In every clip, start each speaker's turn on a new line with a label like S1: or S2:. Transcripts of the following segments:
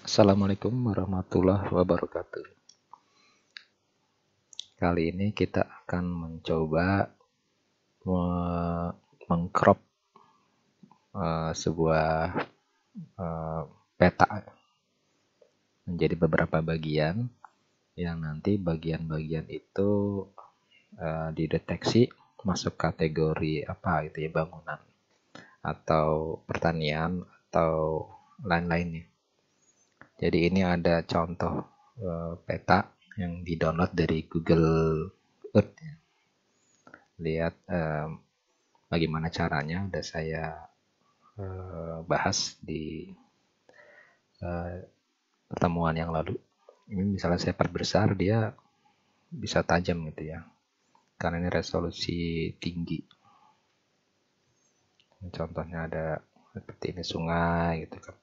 S1: Assalamualaikum warahmatullahi wabarakatuh. Kali ini kita akan mencoba mengcrop sebuah peta menjadi beberapa bagian yang nanti bagian-bagian itu dideteksi masuk kategori apa itu ya, bangunan atau pertanian atau lain-lainnya. Jadi ini ada contoh peta yang di-download dari Google Earth. Lihat bagaimana caranya udah saya bahas di pertemuan yang lalu. Ini misalnya saya perbesar, dia bisa tajam gitu ya, karena ini resolusi tinggi. Contohnya ada seperti ini sungai gitu kan.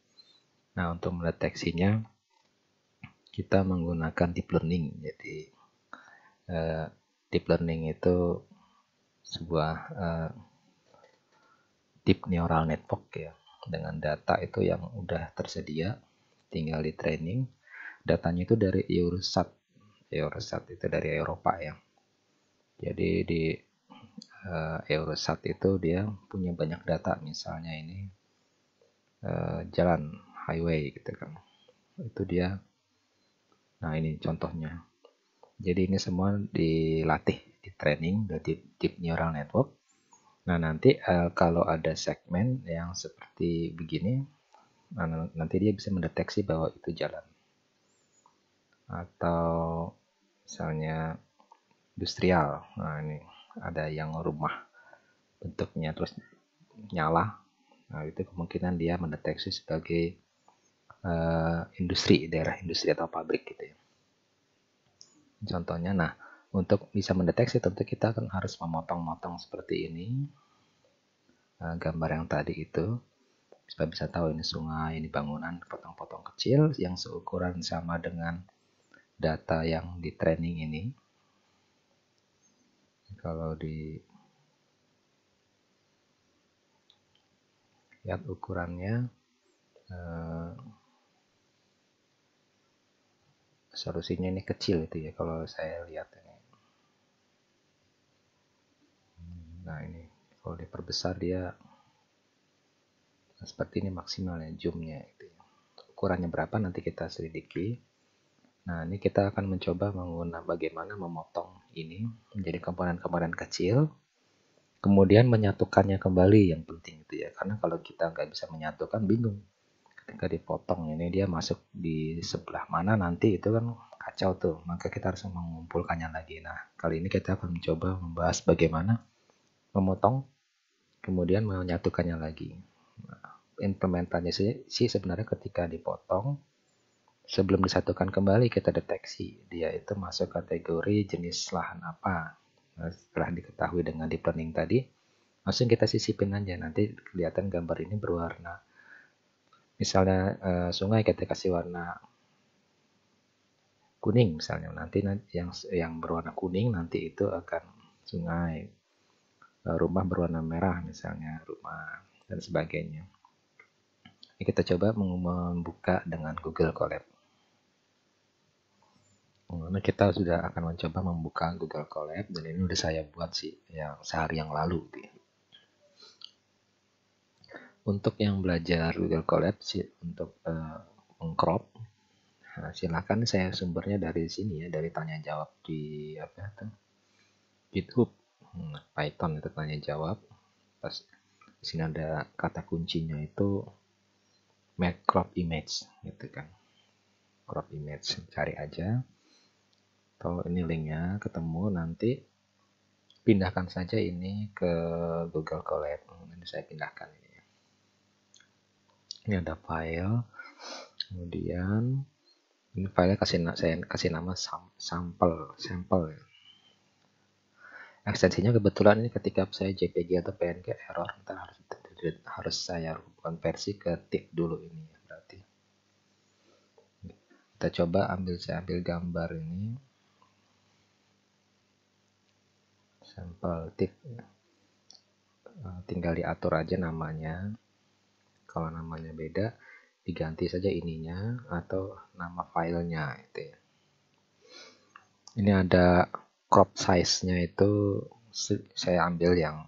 S1: Nah, untuk mendeteksinya kita menggunakan deep learning. Jadi deep learning itu sebuah deep neural network ya, dengan data itu yang udah tersedia, tinggal di training. Datanya itu dari Eurostat. Eurostat itu dari Eropa ya. Jadi di Eurostat itu dia punya banyak data, misalnya ini jalan highway gitu kan. Itu dia. Nah, ini contohnya. Jadi ini semua dilatih, di training dari deep neural network. Nah, nanti kalau ada segmen yang seperti begini, nanti dia bisa mendeteksi bahwa itu jalan. Atau misalnya industrial. Nah, ini ada yang rumah bentuknya terus nyala. Nah, itu kemungkinan dia mendeteksi sebagai industri, daerah industri atau pabrik gitu ya. Contohnya, nah untuk bisa mendeteksi tentu kita kan harus memotong-motong seperti ini gambar yang tadi itu, supaya bisa tahu ini sungai, ini bangunan, potong-potong kecil yang seukuran sama dengan data yang di training ini. Kalau di lihat ukurannya, solusinya ini kecil itu ya kalau saya lihat ini. Nah, ini kalau diperbesar dia seperti ini maksimalnya, zoomnya itu ya. Ukurannya berapa nanti kita selidiki. Nah, ini kita akan mencoba menggunakan bagaimana memotong ini menjadi komponen-komponen kecil, kemudian menyatukannya kembali yang penting itu ya. Karena kalau kita nggak bisa menyatukan, bingung. Ketika dipotong ini dia masuk di sebelah mana nanti itu kan kacau tuh. Maka kita harus mengumpulkannya lagi. Nah, kali ini kita akan mencoba membahas bagaimana memotong kemudian menyatukannya lagi. Nah, implementasinya sih sebenarnya ketika dipotong, sebelum disatukan kembali kita deteksi dia itu masuk kategori jenis lahan apa. Nah, setelah diketahui dengan deep learning tadi, langsung kita sisipin aja, nanti kelihatan gambar ini berwarna. Misalnya sungai kita kasih warna kuning misalnya, nanti yang berwarna kuning nanti itu akan sungai, rumah berwarna merah misalnya rumah, dan sebagainya. Ini kita coba membuka dengan Google Colab. Nah, kita sudah akan mencoba membuka Google Colab, dan ini udah saya buat sih yang sehari yang lalu. Untuk yang belajar Google Colab sih, untuk mengcrop, nah, silakan, saya sumbernya dari sini ya, dari tanya jawab di apa itu, GitHub. Python itu tanya jawab. Pas di sini ada kata kuncinya itu make crop image gitu kan. Crop image, cari aja. Kalau ini linknya ketemu, nanti pindahkan saja ini ke Google Colab. Ini saya pindahkan ini. Ini ada file, kemudian ini file saya kasih nama sampel ya. Ekstensinya kebetulan ini ketika saya JPG atau PNG error, harus saya konversi ke TIFF dulu ini ya, berarti. Kita coba saya ambil gambar ini, sampel TIFF. Tinggal diatur aja namanya. Kalau namanya beda, diganti saja ininya atau nama filenya itu ya. Ini ada crop size-nya itu saya ambil yang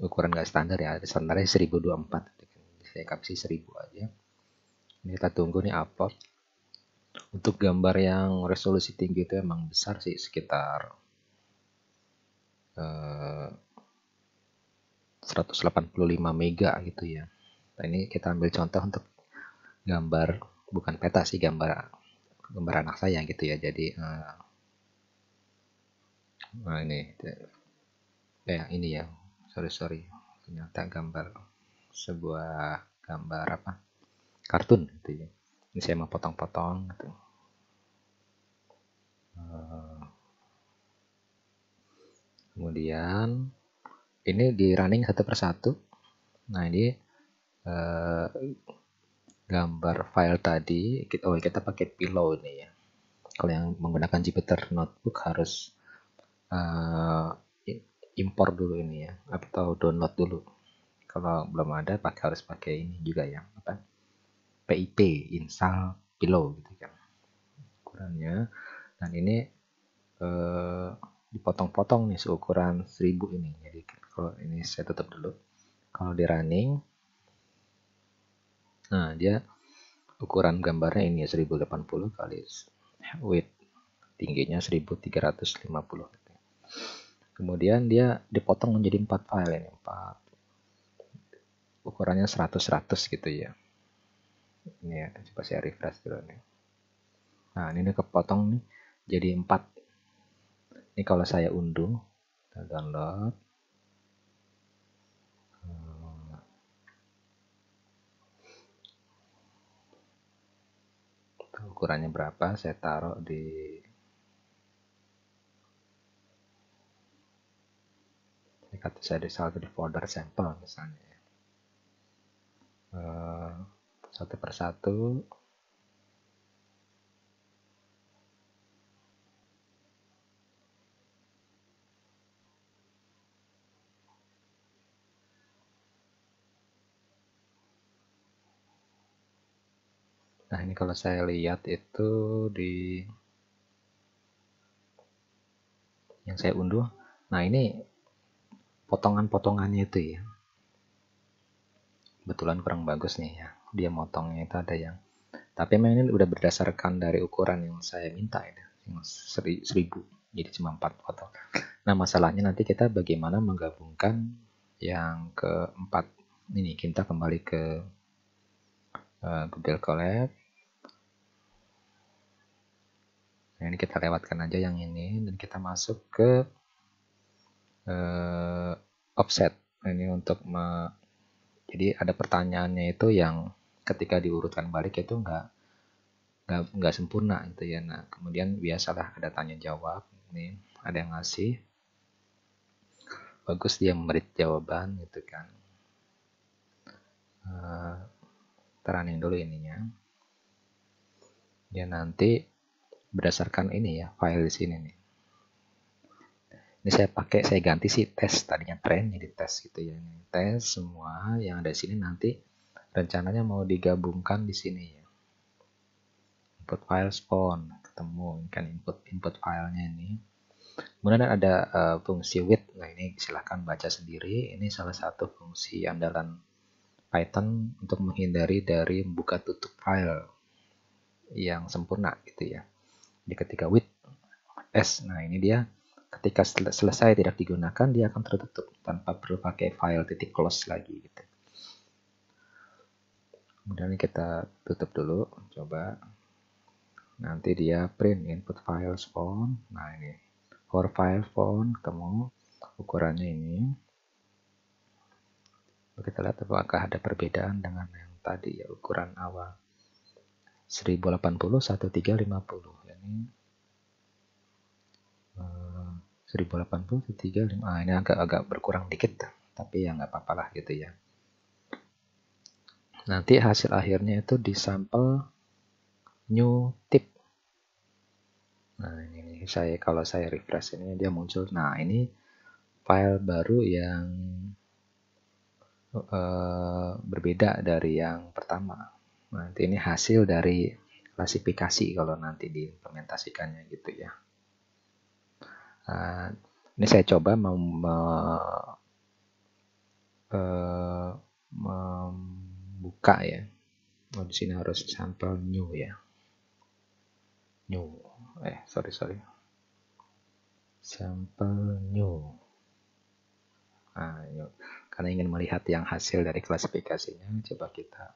S1: ukuran nggak standar ya, standarnya 1024, saya kasih 1000 aja. Ini kita tunggu nih upload. Untuk gambar yang resolusi tinggi itu emang besar sih, sekitar 185 mega gitu ya. Nah, ini kita ambil contoh untuk gambar, bukan peta sih, gambar anak saya gitu ya. Jadi nah ini ya, sorry, ternyata gambar sebuah gambar apa, kartun gitu ya. Ini saya mau potong-potong gitu. Kemudian ini di running satu persatu. Nah ini gambar file tadi, kita pakai Pillow ini ya. Kalau yang menggunakan Jupyter Notebook harus impor dulu ini ya, atau download dulu. Kalau belum ada harus pakai ini juga ya, apa, PIP, install Pillow gitu kan ukurannya. Dan ini dipotong-potong nih seukuran 1000 ini. Jadi kalau ini saya tutup dulu. Kalau di running, nah dia ukuran gambarnya ini ya, 1080 kali width, tingginya 1350. Kemudian dia dipotong menjadi 4 file ini, 4 ukurannya 100 gitu ya. Ini ya, coba saya refresh dulu nih. Nah, ini kepotong nih jadi 4. Ini kalau saya unduh, kita download. Ukurannya berapa, saya taruh di saya di folder sampel misalnya ya. Satu persatu. Nah ini kalau saya lihat itu di yang saya unduh, nah ini potongan-potongannya itu ya, kebetulan kurang bagus nih ya, dia motongnya itu ada yang, tapi memang ini udah berdasarkan dari ukuran yang saya minta ya, yang 1000, jadi cuma 4 potong. Nah masalahnya nanti kita bagaimana menggabungkan yang keempat ini. Kita kembali ke Google Colab. Nah, ini kita lewatkan aja yang ini dan kita masuk ke offset. Nah, ini untuk jadi ada pertanyaannya itu yang ketika diurutkan balik itu nggak sempurna gitu ya. Nah kemudian biasalah ada tanya jawab. Nih ada yang ngasih, bagus dia memberi jawaban gitu kan. Running dulu ininya. Dia nanti berdasarkan ini ya, file di sini nih. Ini saya ganti sih tes, tadinya tren jadi tes gitu ya. Ini tes semua yang ada di sini, nanti rencananya mau digabungkan di sini ya. Input file spawn, ketemu kan input filenya ini. Kemudian ada fungsi width. Nah ini silahkan baca sendiri. Ini salah satu fungsi andalan Python untuk menghindari dari buka tutup file yang sempurna gitu ya. Jadi ketika width S, nah ini dia ketika selesai tidak digunakan, dia akan tertutup tanpa perlu pakai file titik close lagi gitu. Kemudian kita tutup dulu, coba. Nanti dia print input file spawn. Nah ini for file spawn ketemu ukurannya ini. Kita lihat apakah ada perbedaan dengan yang tadi ya, ukuran awal 1080 1350. Ini 1080 1350. Ini agak berkurang dikit, tapi ya nggak apa-apa lah gitu ya. Nanti hasil akhirnya itu di sampel new tip. Nah ini kalau saya refresh ini dia muncul. Nah ini file baru yang berbeda dari yang pertama. Nanti ini hasil dari klasifikasi kalau nanti diimplementasikannya gitu ya. Ini saya coba membuka ya. Di sini harus sampel new ya. Sorry. Sampel new. Karena ingin melihat yang hasil dari klasifikasinya, coba kita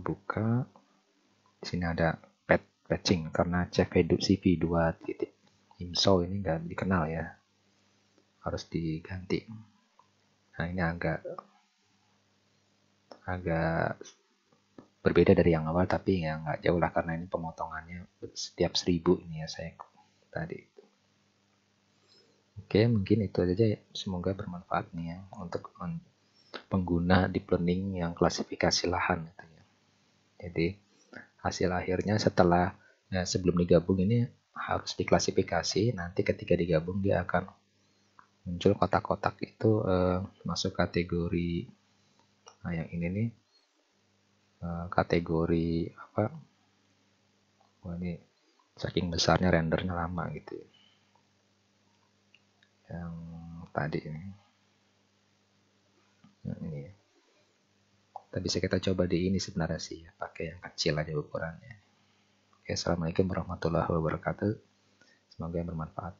S1: buka. Di sini ada patching karena CV2.IMSO ini nggak dikenal ya, harus diganti. Nah ini agak berbeda dari yang awal, tapi ya nggak jauh lah karena ini pemotongannya setiap 1000 ini ya saya tadi. Oke, mungkin itu aja ya. Semoga bermanfaat nih ya untuk pengguna deep learning yang klasifikasi lahan gitu ya. Jadi hasil akhirnya setelah sebelum digabung ini harus diklasifikasi, nanti ketika digabung dia akan muncul kotak-kotak itu masuk kategori yang ini nih kategori apa. Ini saking besarnya rendernya lama gitu ya. Yang tadi ini. Ini ya. Tapi bisa kita coba di ini sebenarnya sih ya, pakai yang kecil aja ukurannya. Oke, assalamualaikum warahmatullahi wabarakatuh. Semoga bermanfaat.